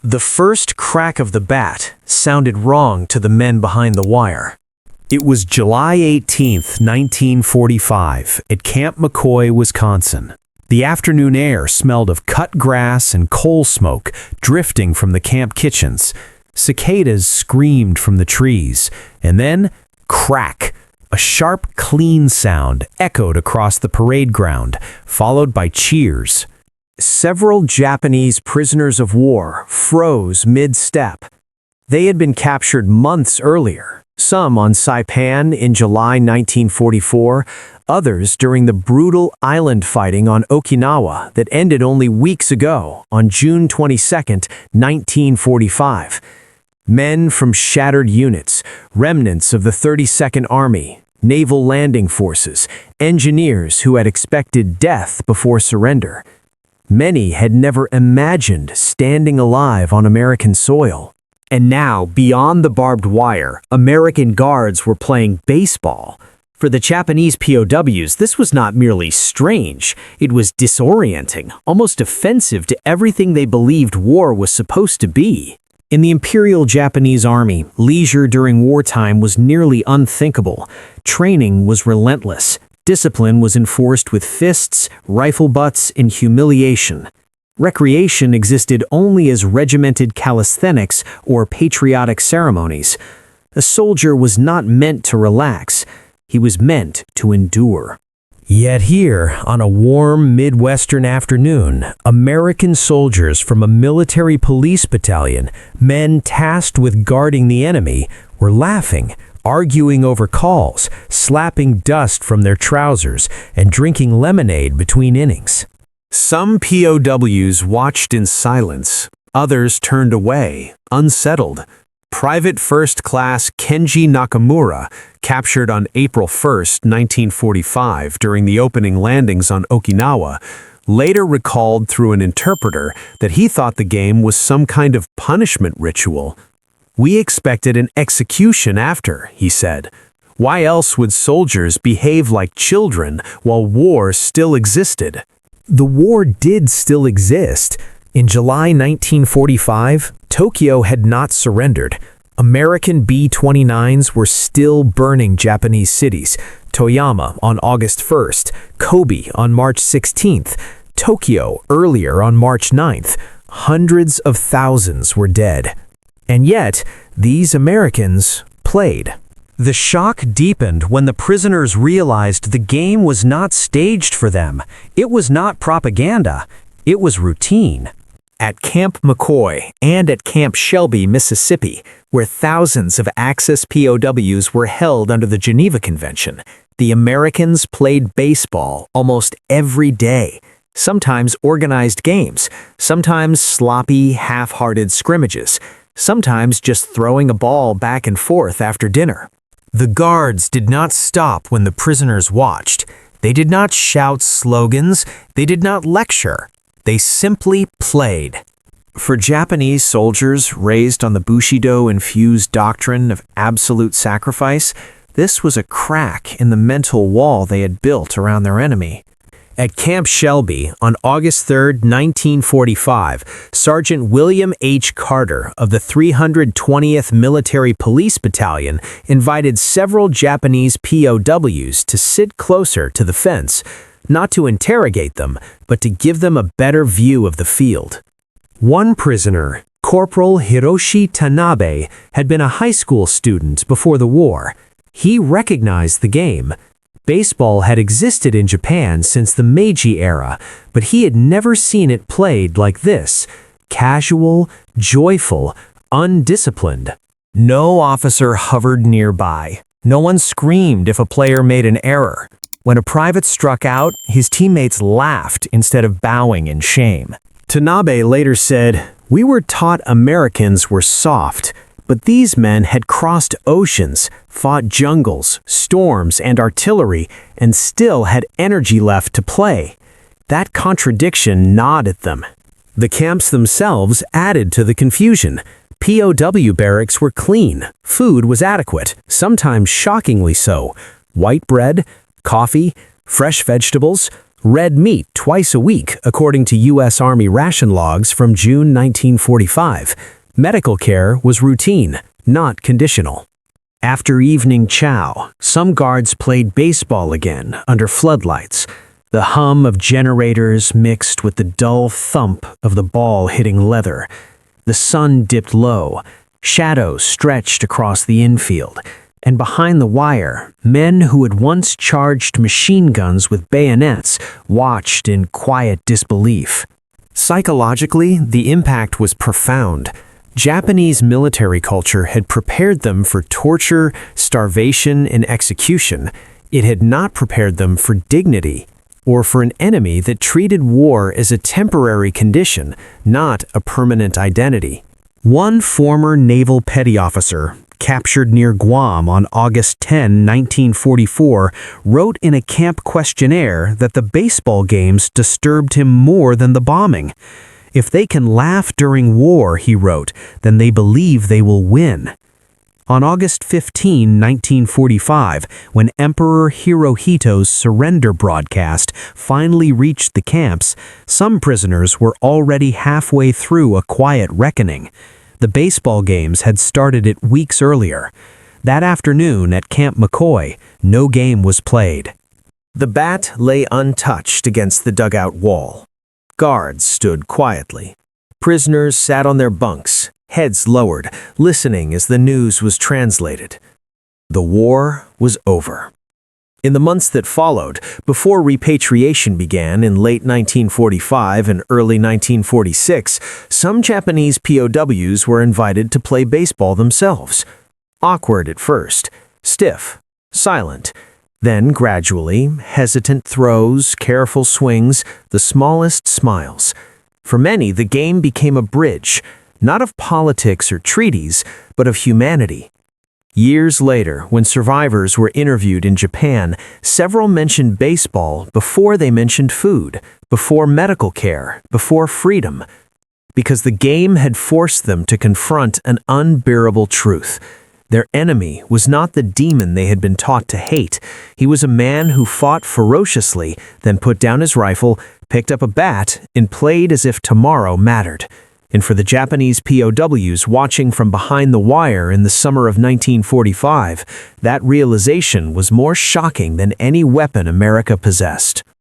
The first crack of the bat sounded wrong to the men behind the wire. It was July 18th, 1945, at Camp McCoy, Wisconsin. The afternoon air smelled of cut grass and coal smoke drifting from the camp kitchens. Cicadas screamed from the trees, and then, crack! A sharp, clean sound echoed across the parade ground, followed by cheers. Several Japanese prisoners of war froze mid-step. They had been captured months earlier, some on Saipan in July 1944, others during the brutal island fighting on Okinawa that ended only weeks ago, on June 22, 1945. Men from shattered units, remnants of the 32nd Army, Naval Landing Forces, engineers who had expected death before surrender. Many had never imagined standing alive on American soil. And now, beyond the barbed wire, American guards were playing baseball. For the Japanese POWs, this was not merely strange, it was disorienting, almost offensive to everything they believed war was supposed to be. In the Imperial Japanese Army, leisure during wartime was nearly unthinkable. Training was relentless. Discipline was enforced with fists, rifle butts, and humiliation. Recreation existed only as regimented calisthenics or patriotic ceremonies. A soldier was not meant to relax. He was meant to endure. Yet here, on a warm Midwestern afternoon, American soldiers from a military police battalion, men tasked with guarding the enemy, were laughing, arguing over calls, slapping dust from their trousers, and drinking lemonade between innings. Some POWs watched in silence. Others turned away, unsettled. Private First Class Kenji Nakamura, captured on April 1, 1945 during the opening landings on Okinawa, later recalled through an interpreter that he thought the game was some kind of punishment ritual. "We expected an execution after," he said. "Why else would soldiers behave like children while war still existed?" The war did still exist. In July 1945, Tokyo had not surrendered. American B-29s were still burning Japanese cities. Toyama on August 1st, Kobe on March 16th, Tokyo earlier on March 9th. Hundreds of thousands were dead. And yet, these Americans played. The shock deepened when the prisoners realized the game was not staged for them. It was not propaganda. It was routine. At Camp McCoy and at Camp Shelby, Mississippi, where thousands of Axis POWs were held under the Geneva Convention, the Americans played baseball almost every day. Sometimes organized games, sometimes sloppy, half-hearted scrimmages, sometimes just throwing a ball back and forth after dinner. The guards did not stop when the prisoners watched. They did not shout slogans. They did not lecture. They simply played. For Japanese soldiers raised on the Bushido-infused doctrine of absolute sacrifice, this was a crack in the mental wall they had built around their enemy. At Camp Shelby, on August 3, 1945, Sergeant William H. Carter of the 320th Military Police Battalion invited several Japanese POWs to sit closer to the fence, not to interrogate them, but to give them a better view of the field. One prisoner, Corporal Hiroshi Tanabe, had been a high school student before the war. He recognized the game. Baseball had existed in Japan since the Meiji era, but he had never seen it played like this: casual, joyful, undisciplined. No officer hovered nearby. No one screamed if a player made an error. When a private struck out, his teammates laughed instead of bowing in shame. Tanabe later said, "We were taught Americans were soft, but these men had crossed oceans, fought jungles, storms, and artillery, and still had energy left to play." That contradiction gnawed at them. The camps themselves added to the confusion. POW barracks were clean, food was adequate, sometimes shockingly so. White bread, coffee, fresh vegetables, red meat twice a week, according to U.S. Army ration logs from June 1945. Medical care was routine, not conditional. After evening chow, some guards played baseball again under floodlights. The hum of generators mixed with the dull thump of the ball hitting leather. The sun dipped low. Shadows stretched across the infield. And behind the wire, men who had once charged machine guns with bayonets watched in quiet disbelief. Psychologically, the impact was profound. Japanese military culture had prepared them for torture, starvation, and execution. It had not prepared them for dignity, or for an enemy that treated war as a temporary condition, not a permanent identity. One former naval petty officer, captured near Guam on August 10, 1944, wrote in a camp questionnaire that the baseball games disturbed him more than the bombing. If they can laugh during war, he wrote, then they believe they will win. On August 15, 1945, when Emperor Hirohito's surrender broadcast finally reached the camps, some prisoners were already halfway through a quiet reckoning. The baseball games had started it weeks earlier. That afternoon at Camp McCoy, no game was played. The bat lay untouched against the dugout wall. Guards stood quietly. Prisoners sat on their bunks, heads lowered, listening as the news was translated. The war was over. In the months that followed, before repatriation began in late 1945 and early 1946, some Japanese POWs were invited to play baseball themselves. Awkward at first, stiff, silent. Then, gradually, hesitant throws, careful swings, the smallest smiles. For many, the game became a bridge, not of politics or treaties, but of humanity. Years later, when survivors were interviewed in Japan, several mentioned baseball before they mentioned food, before medical care, before freedom. Because the game had forced them to confront an unbearable truth. Their enemy was not the demon they had been taught to hate. He was a man who fought ferociously, then put down his rifle, picked up a bat, and played as if tomorrow mattered. And for the Japanese POWs watching from behind the wire in the summer of 1945, that realization was more shocking than any weapon America possessed.